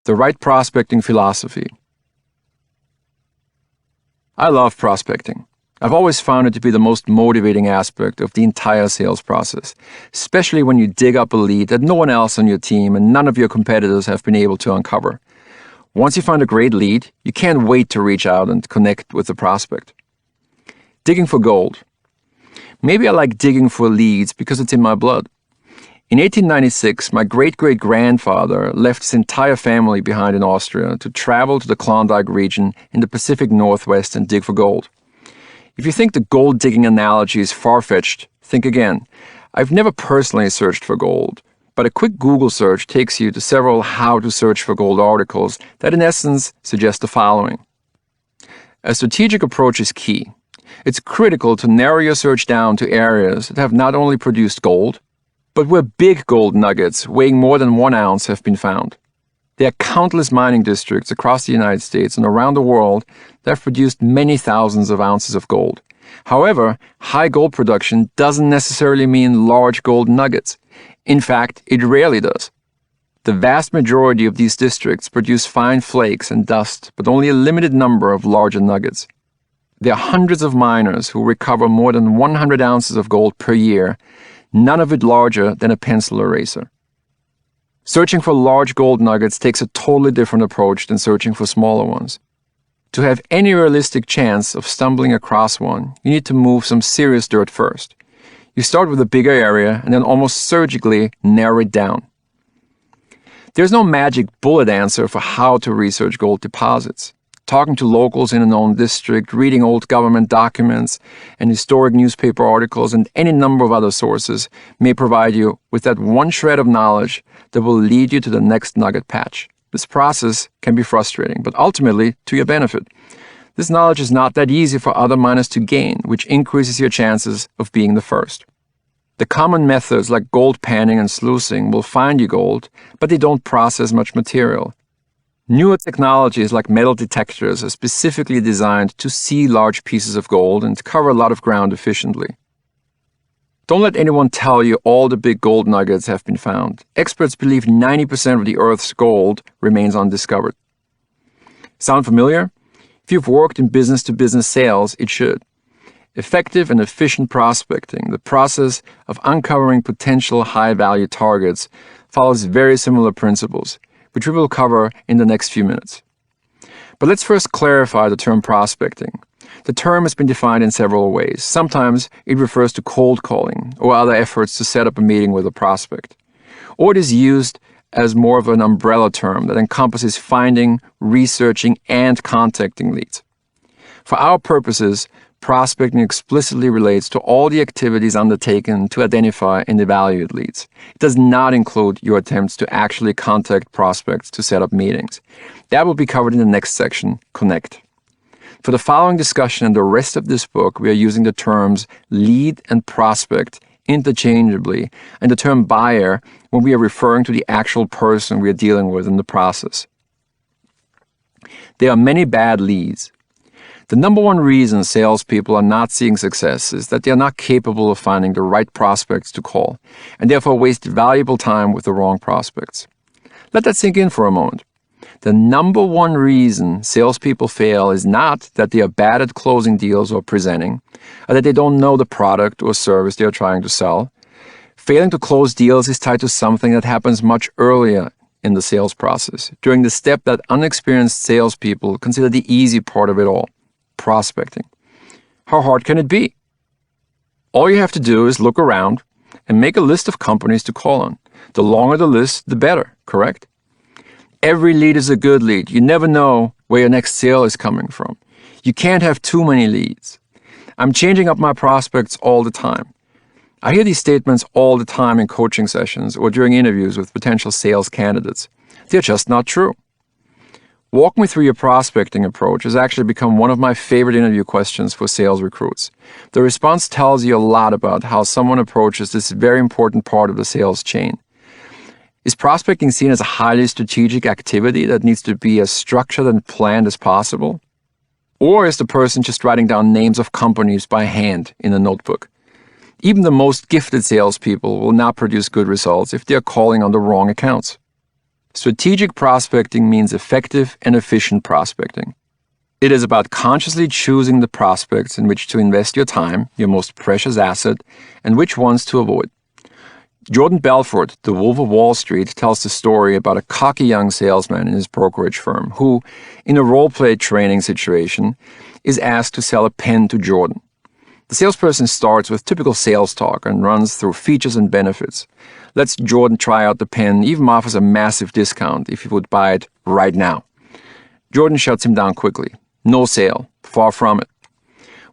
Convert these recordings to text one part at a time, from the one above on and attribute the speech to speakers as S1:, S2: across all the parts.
S1: The right prospecting philosophy. I love prospecting. I've always found it to be the most motivating aspect of the entire sales process, especially when you dig up a lead that no one else on your team and none of your competitors have been able to uncover. Once you find a great lead, you can't wait to reach out and connect with the prospect. Digging for gold. Maybe I like digging for leads because it's in my blood. In 1896, my great-great-grandfather left his entire family behind in Austria to travel to the Klondike region in the Pacific Northwest and dig for gold. If you think the gold-digging analogy is far-fetched, think again. I've never personally searched for gold, but a quick Google search takes you to several how to search for gold articles that in essence suggest the following. A strategic approach is key. It's critical to narrow your search down to areas that have not only produced gold, but where big gold nuggets weighing more than 1 ounce have been found. There are countless mining districts across the United States and around the world that have produced many thousands of ounces of gold. However, high gold production doesn't necessarily mean large gold nuggets. In fact, it rarely does. The vast majority of these districts produce fine flakes and dust, but only a limited number of larger nuggets. There are hundreds of miners who recover more than 100 ounces of gold per year, none of it larger than a pencil eraser. Searching for large gold nuggets takes a totally different approach than searching for smaller ones. To have any realistic chance of stumbling across one, you need to move some serious dirt first. You start with a bigger area and then almost surgically narrow it down. There's no magic bullet answer for how to research gold deposits. Talking to locals in a known district, reading old government documents and historic newspaper articles and any number of other sources may provide you with that one shred of knowledge that will lead you to the next nugget patch. This process can be frustrating, but ultimately to your benefit. This knowledge is not that easy for other miners to gain, which increases your chances of being the first. The common methods like gold panning and sluicing will find you gold, but they don't process much material. Newer technologies like metal detectors are specifically designed to see large pieces of gold and cover a lot of ground efficiently. Don't let anyone tell you all the big gold nuggets have been found. Experts believe 90% of the Earth's gold remains undiscovered. Sound familiar? If you've worked in business-to-business sales, it should. Effective and efficient prospecting, the process of uncovering potential high-value targets, follows very similar principles, which we will cover in the next few minutes. But let's first clarify the term prospecting. The term has been defined in several ways. Sometimes it refers to cold calling or other efforts to set up a meeting with a prospect. Or it is used as more of an umbrella term that encompasses finding, researching, and contacting leads. For our purposes, prospecting explicitly relates to all the activities undertaken to identify and evaluate leads. It does not include your attempts to actually contact prospects to set up meetings. That will be covered in the next section, Connect. For the following discussion and the rest of this book, we are using the terms lead and prospect interchangeably, and the term buyer when we are referring to the actual person we are dealing with in the process. There are many bad leads. The number one reason salespeople are not seeing success is that they are not capable of finding the right prospects to call, and therefore waste valuable time with the wrong prospects. Let that sink in for a moment. The number one reason salespeople fail is not that they are bad at closing deals or presenting, or that they don't know the product or service they are trying to sell. Failing to close deals is tied to something that happens much earlier in the sales process, during the step that unexperienced salespeople consider the easy part of it all. Prospecting. How hard can it be? All you have to do is look around and make a list of companies to call on. The longer the list, the better, correct? Every lead is a good lead. You never know where your next sale is coming from. You can't have too many leads. I'm changing up my prospects all the time. I hear these statements all the time in coaching sessions or during interviews with potential sales candidates. They're just not true. Walk me through your prospecting approach has actually become one of my favorite interview questions for sales recruits. The response tells you a lot about how someone approaches this very important part of the sales chain. Is prospecting seen as a highly strategic activity that needs to be as structured and planned as possible? Or is the person just writing down names of companies by hand in a notebook? Even the most gifted salespeople will not produce good results if they are calling on the wrong accounts. Strategic prospecting means effective and efficient prospecting. It is about consciously choosing the prospects in which to invest your time, your most precious asset, and which ones to avoid. Jordan Belfort, the Wolf of Wall Street, tells the story about a cocky young salesman in his brokerage firm who, in a role-play training situation, is asked to sell a pen to Jordan. The salesperson starts with typical sales talk and runs through features and benefits. Lets Jordan try out the pen, even offers a massive discount if he would buy it right now. Jordan shuts him down quickly. No sale. Far from it.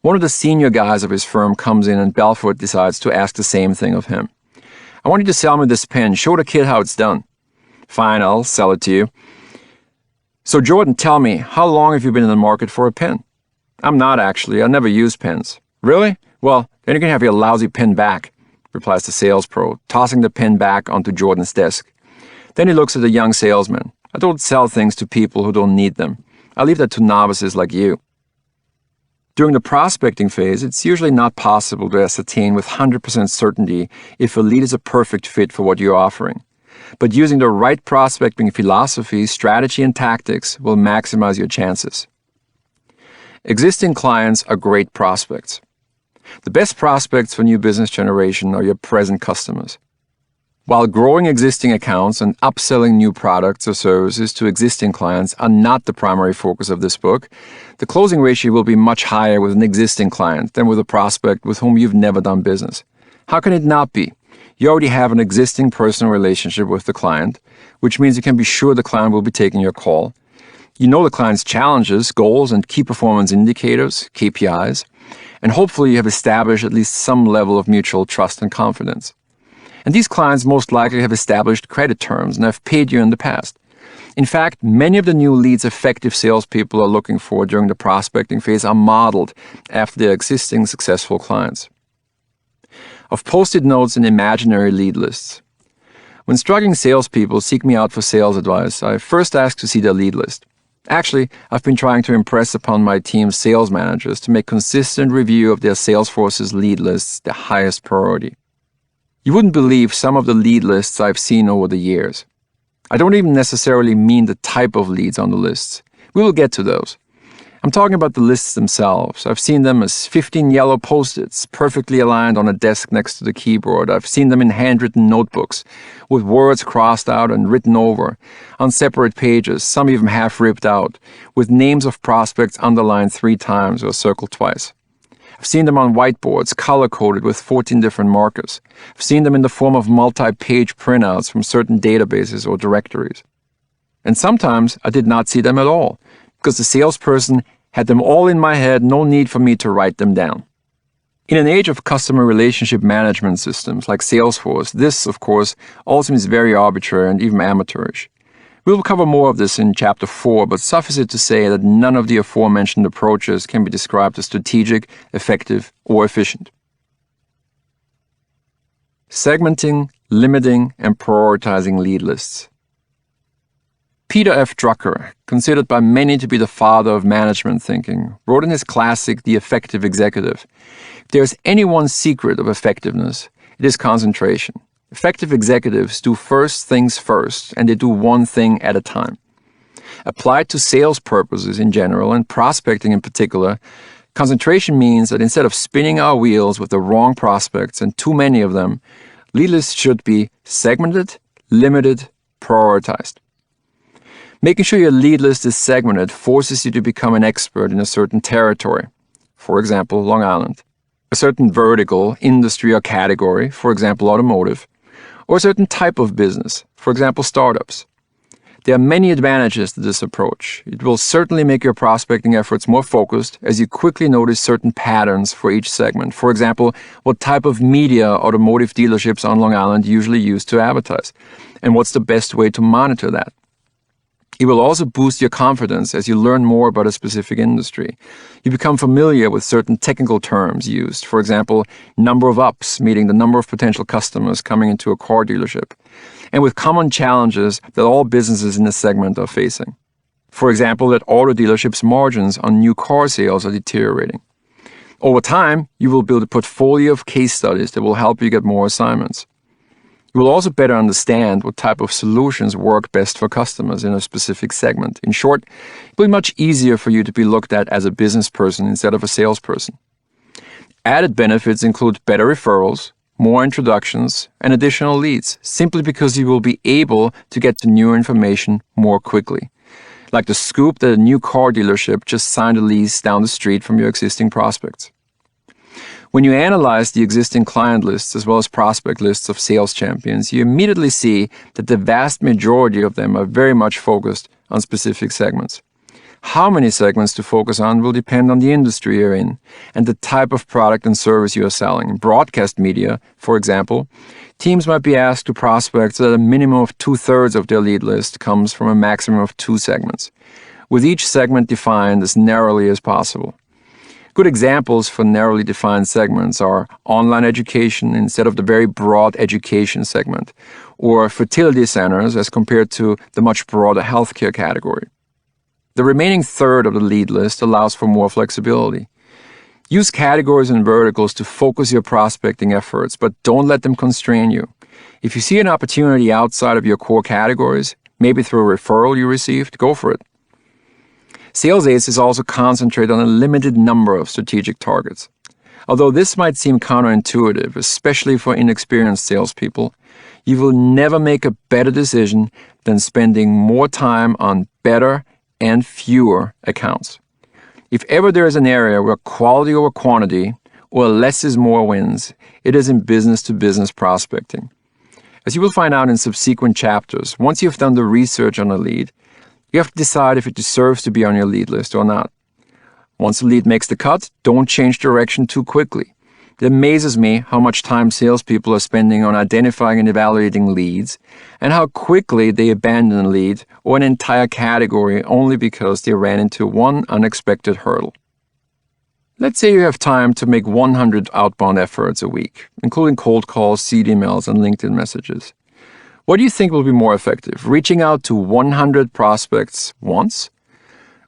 S1: One of the senior guys of his firm comes in and Belfort decides to ask the same thing of him. I want you to sell me this pen. Show the kid how it's done. Fine, I'll sell it to you. So Jordan, tell me, how long have you been in the market for a pen? I'm not actually. I never use pens. Really? Well, then you can have your lousy pen back, replies the sales pro, tossing the pen back onto Jordan's desk. Then he looks at the young salesman. I don't sell things to people who don't need them. I leave that to novices like you. During the prospecting phase, it's usually not possible to ascertain with 100% certainty if a lead is a perfect fit for what you're offering. But using the right prospecting philosophy, strategy, and tactics will maximize your chances. Existing clients are great prospects. The best prospects for new business generation are your present customers. While growing existing accounts and upselling new products or services to existing clients are not the primary focus of this book, the closing ratio will be much higher with an existing client than with a prospect with whom you've never done business. How can it not be? You already have an existing personal relationship with the client, which means you can be sure the client will be taking your call. You know the client's challenges, goals, and key performance indicators, KPIs, and hopefully you have established at least some level of mutual trust and confidence. And these clients most likely have established credit terms and have paid you in the past. In fact, many of the new leads effective salespeople are looking for during the prospecting phase are modeled after their existing successful clients. I've posted notes in imaginary lead lists. When struggling salespeople seek me out for sales advice, I first ask to see their lead list. Actually, I've been trying to impress upon my team's sales managers to make consistent review of their sales force's lead lists their highest priority. You wouldn't believe some of the lead lists I've seen over the years. I don't even necessarily mean the type of leads on the lists. We will get to those. I'm talking about the lists themselves. I've seen them as 15 yellow post-its, perfectly aligned on a desk next to the keyboard. I've seen them in handwritten notebooks, with words crossed out and written over, on separate pages, some even half ripped out, with names of prospects underlined 3 times or circled twice. I've seen them on whiteboards, color-coded with 14 different markers. I've seen them in the form of multi-page printouts from certain databases or directories. And sometimes I did not see them at all, because the salesperson had them all in my head, no need for me to write them down. In an age of customer relationship management systems like Salesforce, this, of course, all seems very arbitrary and even amateurish. We will cover more of this in Chapter 4, but suffice it to say that none of the aforementioned approaches can be described as strategic, effective, or efficient. Segmenting, limiting, and prioritizing lead lists. Peter F. Drucker, considered by many to be the father of management thinking, wrote in his classic The Effective Executive, "If there is any one secret of effectiveness, it is concentration. Effective executives do first things first, and they do one thing at a time." Applied to sales purposes in general and prospecting in particular, concentration means that instead of spinning our wheels with the wrong prospects and too many of them, lead lists should be segmented, limited, prioritized. Making sure your lead list is segmented forces you to become an expert in a certain territory, for example, Long Island, a certain vertical, industry, or category, for example, automotive, or a certain type of business, for example, startups. There are many advantages to this approach. It will certainly make your prospecting efforts more focused as you quickly notice certain patterns for each segment. For example, what type of media automotive dealerships on Long Island usually use to advertise, and what's the best way to monitor that. It will also boost your confidence as you learn more about a specific industry. You become familiar with certain technical terms used, for example, number of ups, meaning the number of potential customers coming into a car dealership, and with common challenges that all businesses in the segment are facing. For example, that auto dealerships' margins on new car sales are deteriorating. Over time, you will build a portfolio of case studies that will help you get more assignments. You will also better understand what type of solutions work best for customers in a specific segment. In short, it will be much easier for you to be looked at as a business person instead of a salesperson. Added benefits include better referrals, more introductions, and additional leads, simply because you will be able to get to new information more quickly. Like the scoop that a new car dealership just signed a lease down the street from your existing prospects. When you analyze the existing client lists as well as prospect lists of sales champions, you immediately see that the vast majority of them are very much focused on specific segments. How many segments to focus on will depend on the industry you're in and the type of product and service you are selling. In broadcast media, for example, teams might be asked to prospect so that a minimum of 2/3 of their lead list comes from a maximum of 2 segments, with each segment defined as narrowly as possible. Good examples for narrowly defined segments are online education instead of the very broad education segment, or fertility centers as compared to the much broader healthcare category. The remaining third of the lead list allows for more flexibility. Use categories and verticals to focus your prospecting efforts, but don't let them constrain you. If you see an opportunity outside of your core categories, maybe through a referral you received, go for it. Sales aces also concentrate on a limited number of strategic targets. Although this might seem counterintuitive, especially for inexperienced salespeople, you will never make a better decision than spending more time on better and fewer accounts. If ever there is an area where quality over quantity or less is more wins, it is in business-to-business prospecting. As you will find out in subsequent chapters, once you've done the research on a lead, you have to decide if it deserves to be on your lead list or not. Once the lead makes the cut, don't change direction too quickly. It amazes me how much time salespeople are spending on identifying and evaluating leads, and how quickly they abandon a lead or an entire category only because they ran into one unexpected hurdle. Let's say you have time to make 100 outbound efforts a week, including cold calls, seed emails, and LinkedIn messages. What do you think will be more effective, reaching out to 100 prospects once,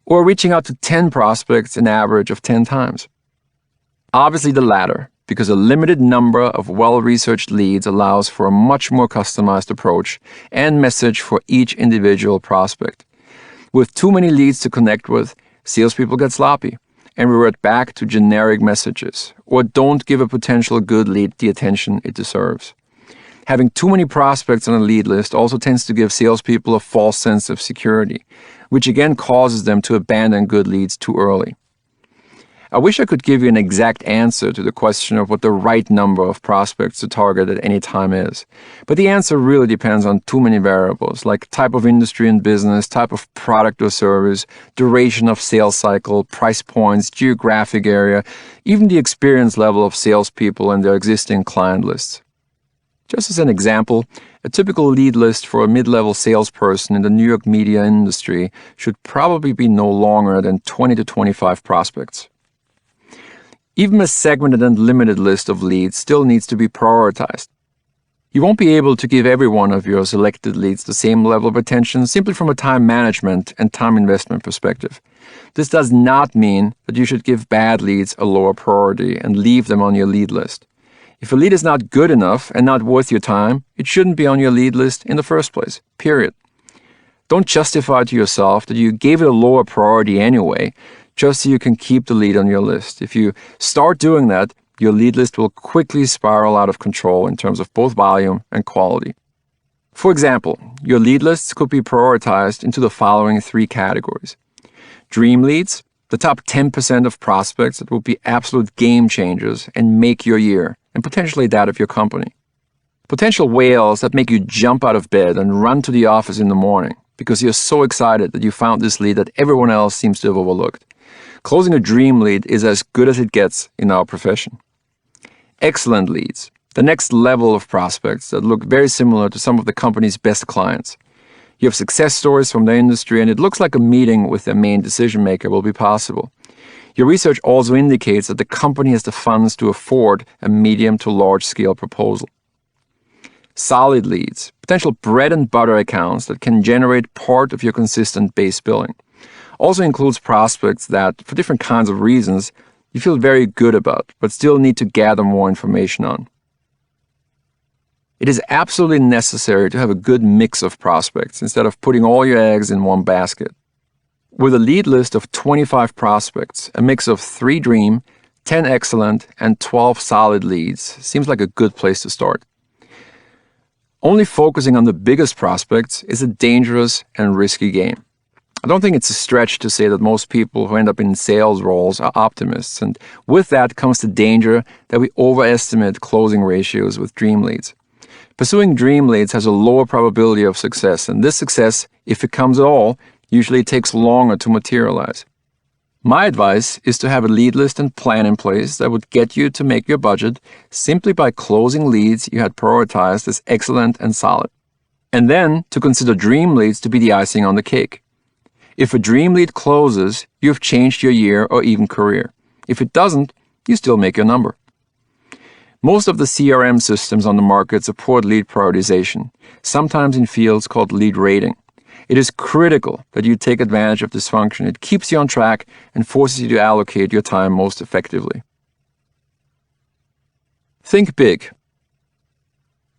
S1: or reaching out to 10 prospects an average of 10 times? Obviously the latter, because a limited number of well-researched leads allows for a much more customized approach and message for each individual prospect. With too many leads to connect with, salespeople get sloppy and revert back to generic messages, or don't give a potential good lead the attention it deserves. Having too many prospects on a lead list also tends to give salespeople a false sense of security, which again causes them to abandon good leads too early. I wish I could give you an exact answer to the question of what the right number of prospects to target at any time is. But the answer really depends on too many variables, like type of industry and business, type of product or service, duration of sales cycle, price points, geographic area, even the experience level of salespeople and their existing client lists. Just as an example, a typical lead list for a mid-level salesperson in the New York media industry should probably be no longer than 20 to 25 prospects. Even a segmented and limited list of leads still needs to be prioritized. You won't be able to give every one of your selected leads the same level of attention simply from a time management and time investment perspective. This does not mean that you should give bad leads a lower priority and leave them on your lead list. If a lead is not good enough and not worth your time, it shouldn't be on your lead list in the first place, period. Don't justify to yourself that you gave it a lower priority anyway, just so you can keep the lead on your list. If you start doing that, your lead list will quickly spiral out of control in terms of both volume and quality. For example, your lead lists could be prioritized into the following 3 categories. Dream leads, the top 10% of prospects that will be absolute game changers and make your year, and potentially that of your company. Potential whales that make you jump out of bed and run to the office in the morning because you're so excited that you found this lead that everyone else seems to have overlooked. Closing a dream lead is as good as it gets in our profession. Excellent leads, the next level of prospects that look very similar to some of the company's best clients. You have success stories from their industry, and it looks like a meeting with their main decision maker will be possible. Your research also indicates that the company has the funds to afford a medium to large scale proposal. Solid leads, potential bread and butter accounts that can generate part of your consistent base billing. Also includes prospects that, for different kinds of reasons, you feel very good about, but still need to gather more information on. It is absolutely necessary to have a good mix of prospects instead of putting all your eggs in one basket. With a lead list of 25 prospects, a mix of 3 dream, 10 excellent, and 12 solid leads seems like a good place to start. Only focusing on the biggest prospects is a dangerous and risky game. I don't think it's a stretch to say that most people who end up in sales roles are optimists, and with that comes the danger that we overestimate closing ratios with dream leads. Pursuing dream leads has a lower probability of success, and this success, if it comes at all, usually takes longer to materialize. My advice is to have a lead list and plan in place that would get you to make your budget simply by closing leads you had prioritized as excellent and solid. And then to consider dream leads to be the icing on the cake. If a dream lead closes, you've changed your year or even career. If it doesn't, you still make your number. Most of the CRM systems on the market support lead prioritization, sometimes in fields called lead rating. It is critical that you take advantage of this function. It keeps you on track and forces you to allocate your time most effectively. Think big.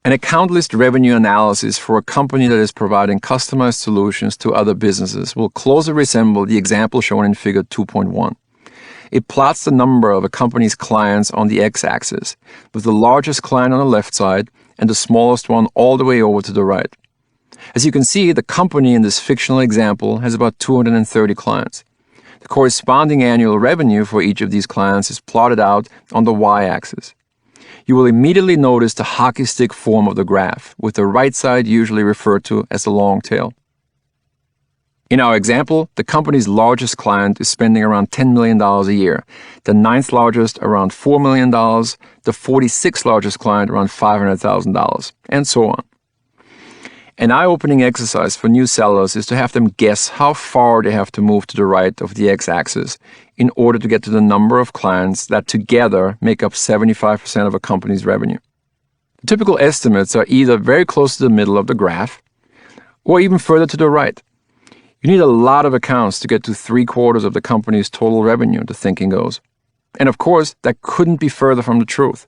S1: An account list revenue analysis for a company that is providing customized solutions to other businesses will closely resemble the example shown in Figure 2.1. It plots the number of a company's clients on the x-axis, with the largest client on the left side and the smallest one all the way over to the right. As you can see, the company in this fictional example has about 230 clients. The corresponding annual revenue for each of these clients is plotted out on the y-axis. You will immediately notice the hockey stick form of the graph, with the right side usually referred to as the long tail. In our example, the company's largest client is spending around $10 million a year, the 9th largest around $4 million, the 46th largest client around $500,000, and so on. An eye-opening exercise for new sellers is to have them guess how far they have to move to the right of the x-axis in order to get to the number of clients that together make up 75% of a company's revenue. The typical estimates are either very close to the middle of the graph or even further to the right. You need a lot of accounts to get to 3/4 of the company's total revenue, the thinking goes. And of course, that couldn't be further from the truth.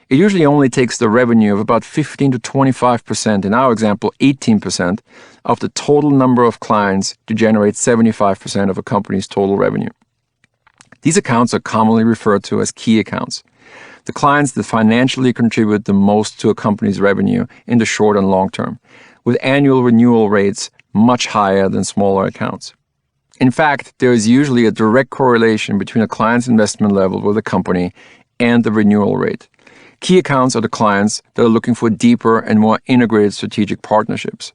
S1: It usually only takes the revenue of about 15 to 25%, in our example 18%, of the total number of clients to generate 75% of a company's total revenue. These accounts are commonly referred to as key accounts, the clients that financially contribute the most to a company's revenue in the short and long term, with annual renewal rates much higher than smaller accounts. In fact, there is usually a direct correlation between a client's investment level with a company and the renewal rate. Key accounts are the clients that are looking for deeper and more integrated strategic partnerships,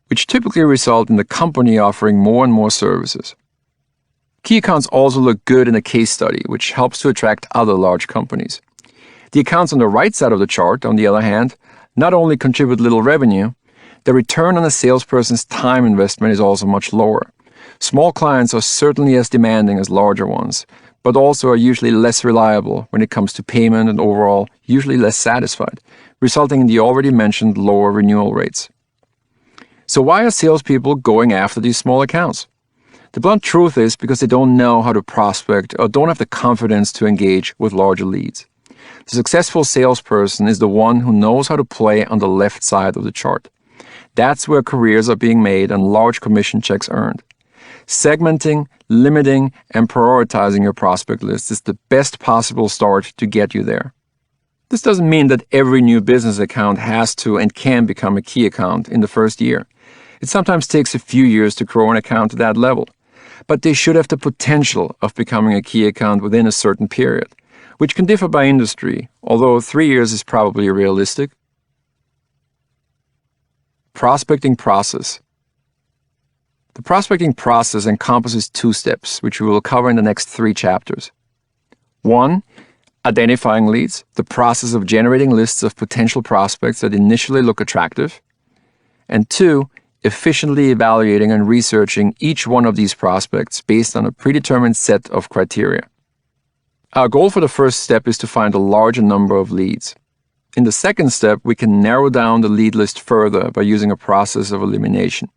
S1: which typically result in the company offering more and more services. Key accounts also look good in a case study, which helps to attract other large companies. The accounts on the right side of the chart, on the other hand, not only contribute little revenue, the return on a salesperson's time investment is also much lower. Small clients are certainly as demanding as larger ones, but also are usually less reliable when it comes to payment and overall usually less satisfied, resulting in the already mentioned lower renewal rates. So why are salespeople going after these small accounts? The blunt truth is because they don't know how to prospect or don't have the confidence to engage with larger leads. The successful salesperson is the one who knows how to play on the left side of the chart. That's where careers are being made and large commission checks earned. Segmenting, limiting, and prioritizing your prospect list is the best possible start to get you there. This doesn't mean that every new business account has to and can become a key account in the first year. It sometimes takes a few years to grow an account to that level, but they should have the potential of becoming a key account within a certain period, which can differ by industry, although 3 years is probably realistic. Prospecting process. The prospecting process encompasses 2 steps, which we will cover in the next 3 chapters. 1. Identifying leads, the process of generating lists of potential prospects that initially look attractive. And 2. Efficiently evaluating and researching each one of these prospects based on a predetermined set of criteria. Our goal for the first step is to find a larger number of leads. In the second step, we can narrow down the lead list further by using a process of elimination.